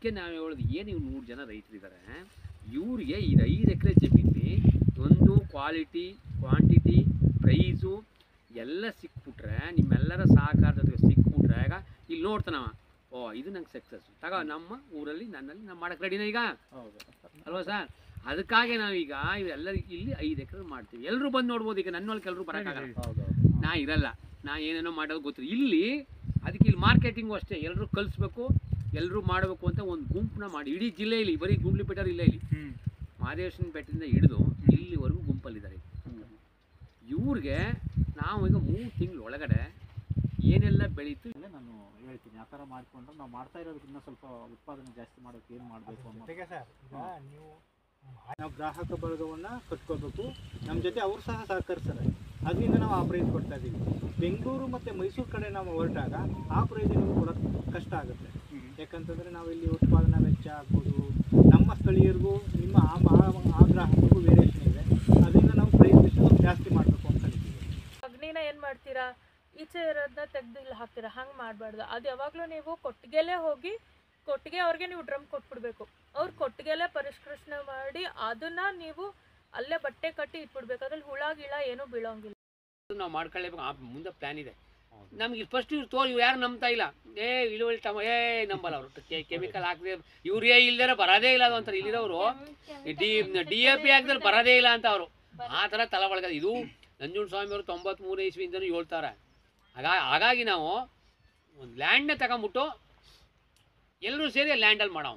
ಅದಕ್ಕೆ ನಾವು ಹೇಳೋದು ಏನು ಇವು 100 ಜನ ರೈತರಿದ್ದಾರೆ, ಇವ್ರಿಗೆ ಇದು 5 ಎಕರೆ ಜಮೀನಲ್ಲಿ ಒಂದು ಕ್ವಾಲಿಟಿ ಕ್ವಾಂಟಿಟಿ ಪ್ರೈಸು ಎಲ್ಲ ಸಿಕ್ಬಿಟ್ರೆ, ನಿಮ್ಮೆಲ್ಲರ ಸಹಕಾರ ಜೊತೆಗೆ ಸಿಕ್ಬಿಟ್ರೆ, ಈಗ ಇಲ್ಲಿ ನೋಡ್ತಾನವ, ಓ ಇದು ನಂಗೆ ಸಕ್ಸಸ್ ತಗೋ, ನಮ್ಮ ಊರಲ್ಲಿ ನನ್ನಲ್ಲಿ ನಾವು ಮಾಡೋಕ್ಕೆ ರೆಡಿನ ಈಗ ಅಲ್ವಾ ಸರ್? ಅದಕ್ಕಾಗಿ ನಾವೀಗ ಇವೆಲ್ಲರಿಗೂ ಇಲ್ಲಿ 5 ಎಕರೆ ಮಾಡ್ತೀವಿ. ಎಲ್ಲರೂ ಬಂದು ನೋಡ್ಬೋದು. ಈಗ ನನ್ನ ಹೊಲಕ್ಕೆ ಎಲ್ಲರೂ ಬರೋಕ್ಕಾಗಲ್ಲ, ನಾ ಇರಲ್ಲ, ನಾ ಏನೇನೋ ಮಾಡೋದು ಗೊತ್ತಿಲ್ಲ ಇಲ್ಲಿ. ಅದಕ್ಕೆ ಇಲ್ಲಿ ಮಾರ್ಕೆಟಿಂಗು ಅಷ್ಟೇ, ಎಲ್ಲರೂ ಕಲಿಸ್ಬೇಕು, ಎಲ್ಲರೂ ಮಾಡಬೇಕು ಅಂತ ಒಂದು ಗುಂಪನ್ನ ಮಾಡಿ ಇಡೀ ಜಿಲ್ಲೆಯಲ್ಲಿ, ಬರೀ ಗುಂಡ್ಲುಪೇಟೆ ಇಲ್ಲ, ಇಲ್ಲಿ ಮಹದೇಶ್ವರ ಬೆಟ್ಟದಿಂದ ಹಿಡಿದು ಇಲ್ಲಿವರೆಗೂ ಗುಂಪಲ್ಲಿದ್ದಾರೆ. ಇವ್ರಿಗೆ ನಾವು ಈಗ 3 ತಿಂಗಳ ಒಳಗಡೆ ಏನೆಲ್ಲ ಬೆಳೀತು ನಾನು ಹೇಳ್ತೀನಿ. ಆ ಥರ ಮಾಡಿಕೊಂಡ್ರೆ ನಾವು ಮಾಡ್ತಾ ಇರೋದಕ್ಕಿಂತ ಸ್ವಲ್ಪ ಉತ್ಪಾದನೆ ಜಾಸ್ತಿ ಮಾಡೋಕ್ಕೆ ಏನು ಮಾಡಬೇಕು ಅನ್ನೋದು ಸರ್. ನೀವು ನಾವು ಗ್ರಾಹಕ ಬಳಗವನ್ನು ಕಟ್ಕೋಬೇಕು, ನಮ್ಮ ಜೊತೆ ಅವರು ಸಹ ಸಹಕರಿಸ್ತಾರೆ. ಅದರಿಂದ ನಾವು ಆ ಪ್ರೈಸ್ ಕೊಡ್ತಾ ಇದ್ದೀವಿ. ಬೆಂಗಳೂರು ಮತ್ತು ಮೈಸೂರು ಕಡೆ ನಾವು ಹೊರಟಾಗ ಆ ಪ್ರೈಸ್ ನಮಗೆ ಕೊಡೋಕ್ಕೆ ಕಷ್ಟ ಆಗುತ್ತೆ. ಯಾಕಂತಂದರೆ ನಾವು ಇಲ್ಲಿ ಉತ್ಪಾದನಾ ವೆಚ್ಚ ಆಗ್ಬೋದು, ನಮ್ಮ ಸ್ಥಳೀಯರಿಗೂ ನಿಮ್ಮ ಆ ಗ್ರಾಹಕರಿಗೂ ವೇರಿಯೇಷನ್ ಇದೆ. ಅದರಿಂದ ನಾವು ಪ್ರೈಸ್ ಜಾಸ್ತಿ ಮಾಡಬೇಕು ಅಂತ ಕಲಿತೀವಿ. ಅಗ್ನಿನ ಏನು ಮಾಡ್ತೀರಾ, ಈಚೆ ಇರೋದನ್ನ ತೆಗೆದು ಇಲ್ಲಿ ಹಾಕ್ತೀರಾ, ಹಂಗೆ ಮಾಡಬಾರ್ದು. ಅದು ಯಾವಾಗಲೂ ನೀವು ಕೊಟ್ಟಿಗೆಲೇ ಹೋಗಿ ಕೊಟ್ಟಿಗೆ ಅವ್ರಿಗೆ ನೀವು ಡ್ರಮ್ ಕೊಟ್ಬಿಡ್ಬೇಕು. ಅವ್ರು ಕೊಟ್ಟಿಗೆಲೇ ಪರಿಷ್ಕೃಷಣೆ ಮಾಡಿ ಅದನ್ನು ನೀವು ಅಲ್ಲೇ ಬಟ್ಟೆ ಕಟ್ಟಿ ಇಟ್ಬಿಡ್ಬೇಕು. ಅದ್ರಲ್ಲಿ ಹುಳ ಗಿಳ ಏನೂ ಬೀಳೋಂಗಿಲ್ಲ. ನಾವು ಮಾಡ್ಕೊಳ್ಳೇಬೇಕು. ಮುಂದೆ ಪ್ಲ್ಯಾನ್ ಇದೆ ನಮ್ಗೆ. ಫಸ್ಟ್ ಇವ್ರು ಯಾರು ನಂಬ್ತಾ ಇಲ್ಲ, ಇಳುವರಿ ನಂಬಲ್ಲ ಅವರು. ಕೆಮಿಕಲ್ ಹಾಕಿದ್ರೆ ಯೂರಿಯಾ ಇಲ್ದಾರ ಬರೋದೇ ಇಲ್ಲ ಅದು ಅಂತಾರೆ. ಇಲ್ಲಿರೋರು DAP ಹಾಕಿದ್ರೆ ಬರೋದೇ ಇಲ್ಲ ಅಂತ ಅವರು ಆ ಥರ ತಲೆ ಒಳಗದೆ. ಇದು ನಂಜುಂಡಸ್ವಾಮಿ ಅವರು 93 ಇಸ್ವಿಯಿಂದನೂ ಹೇಳ್ತಾರೆ. ಹಾಗಾಗಿ ನಾವು ಒಂದು ಲ್ಯಾಂಡ್ನ ತಗೊಂಬಿಟ್ಟು ಎಲ್ಲರೂ ಸೇರಿ ಲ್ಯಾಂಡಲ್ಲಿ ಮಾಡೋ